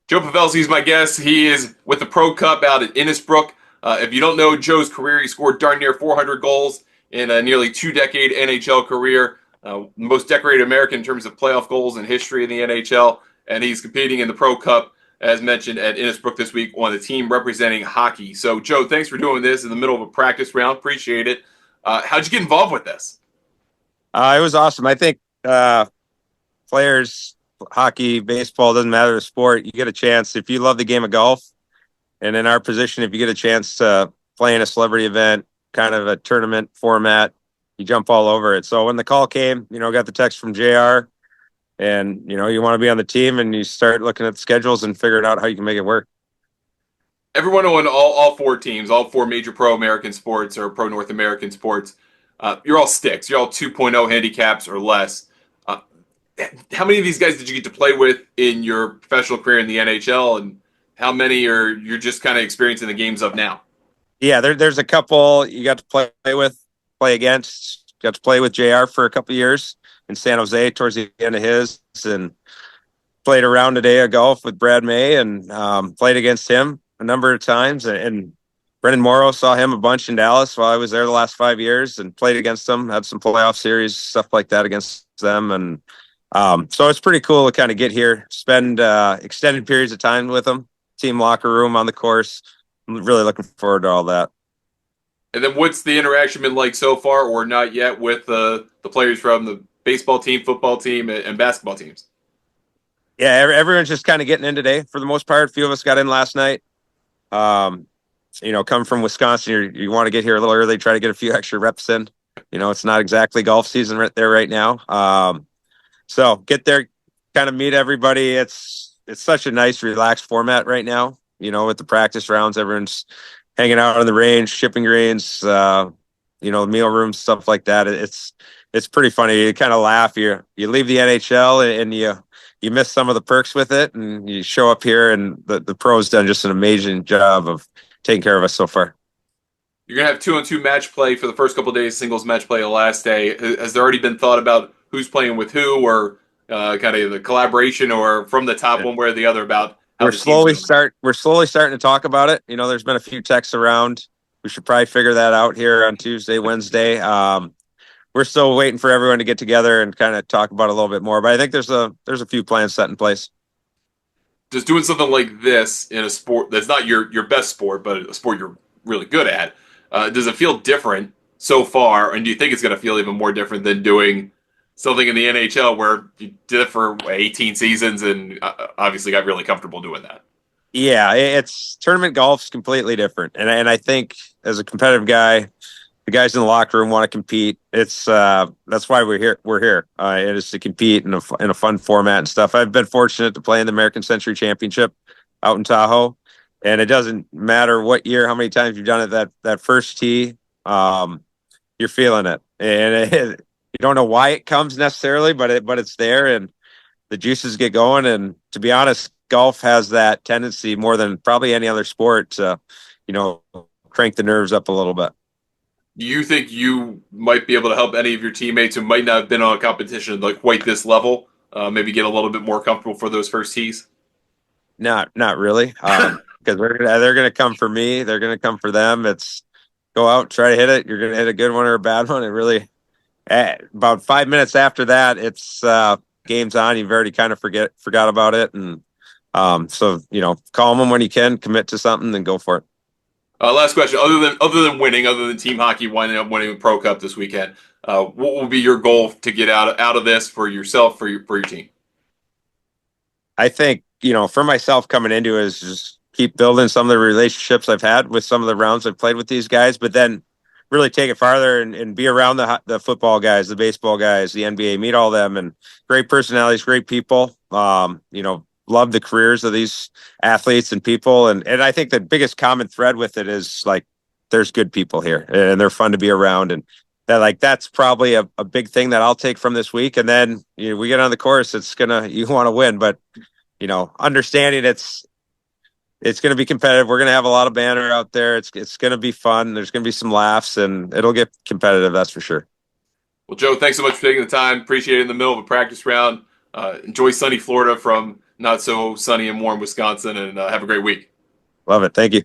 Joe Pavelski is my guest. He is with the Pro Cup out at Innisbrook. If you don't know Joe's career, he scored darn near 400 goals in a nearly two-decade NHL career. Most decorated American in terms of playoff goals in history in the NHL. And he's competing in the Pro Cup, as mentioned, at Innisbrook this week on the team representing hockey. So, Joe, thanks for doing this in the middle of a practice round. Appreciate it. How'd you get involved with this? It was awesome. I think players, hockey, baseball, doesn't matter the sport. You get a chance if you love the game of golf, and in our position, if you get a chance to play in a celebrity event, kind of a tournament format, you jump all over it. So when the call came, got the text from JR, and you want to be on the team, and you start looking at the schedules and figuring out how you can make it work. Everyone on all four teams, all four major pro American sports or pro North American sports, you're all sticks. You're all 2.0 handicaps or less. How many of these guys did you get to play with in your professional career in the NHL, and how many are you're just kind of experiencing the games of now? Yeah, there's a couple you got to play with, play against. Got to play with JR for a couple of years in San Jose towards the end of his, and played a round a day of golf with Brad May, and played against him a number of times. And Brendan Morrow, saw him a bunch in Dallas while I was there the last 5 years, and played against them. Had some playoff series, stuff like that against them, and so it's pretty cool to kind of get here, spend extended periods of time with them, team locker room, on the course. I'm really looking forward to all that. And then what's the interaction been like so far, or not yet, with the players from the baseball team, football team, and basketball teams? Yeah, everyone's just kind of getting in today for the most part. A few of us got in last night. Come from Wisconsin, you want to get here a little early, try to get a few extra reps in. It's not exactly golf season right there right now. So get there, kind of meet everybody. It's such a nice, relaxed format right now. With the practice rounds, everyone's hanging out on the range, shipping greens, meal rooms, stuff like that. It's pretty funny. You kind of laugh. You leave the NHL and you miss some of the perks with it, and you show up here, and the pros done just an amazing job of taking care of us so far. You're gonna have 2-on-2 match play for the first couple of days, singles match play the last day. Has there already been thought about who's playing with who, or kind of the collaboration, or from the top one way or the other about how We're the team's slowly going? starting to talk about it. There's been a few texts around. We should probably figure that out here on Tuesday, Wednesday. We're still waiting for everyone to get together and kind of talk about it a little bit more. But I think there's a few plans set in place. Does doing something like this in a sport that's not your best sport, but a sport you're really good at, does it feel different so far? And do you think it's going to feel even more different than doing something in the NHL where you did it for 18 seasons and obviously got really comfortable doing that? Yeah, it's tournament golf's completely different, and I think as a competitive guy, the guys in the locker room want to compete. It's that's why we're here. It is to compete in a fun format and stuff. I've been fortunate to play in the American Century Championship out in Tahoe, and it doesn't matter what year, how many times you've done it. That first tee, you're feeling it, and you don't know why it comes necessarily, but it's there, and the juices get going. And to be honest, golf has that tendency more than probably any other sport to, crank the nerves up a little bit. Do you think you might be able to help any of your teammates who might not have been on a competition like quite this level, maybe get a little bit more comfortable for those first tees? Not really, because they're gonna come for me. They're gonna come for them. It's go out, try to hit it. You're gonna hit a good one or a bad one. It really, about 5 minutes after that, it's game's on. You've already kind of forgot about it, and so calm them when you can, commit to something, then go for it. Last question. Other than winning, other than Team Hockey winding up winning the Pro Cup this weekend, what will be your goal to get out of this for yourself, for your team? I think, for myself coming into it is just keep building some of the relationships I've had with some of the rounds I've played with these guys, but then really take it farther and be around the football guys, the baseball guys, the NBA, meet all them, and great personalities, great people. Love the careers of these athletes and people. And I think the biggest common thread with it is like, there's good people here and they're fun to be around. And that's probably a big thing that I'll take from this week. And then, we get on the course, you want to win, but, understanding it's going to be competitive. We're going to have a lot of banter out there. It's going to be fun. There's going to be some laughs, and it'll get competitive. That's for sure. Well, Joe, thanks so much for taking the time. Appreciate it in the middle of a practice round. Enjoy sunny Florida from not so sunny and warm Wisconsin, and have a great week. Love it. Thank you.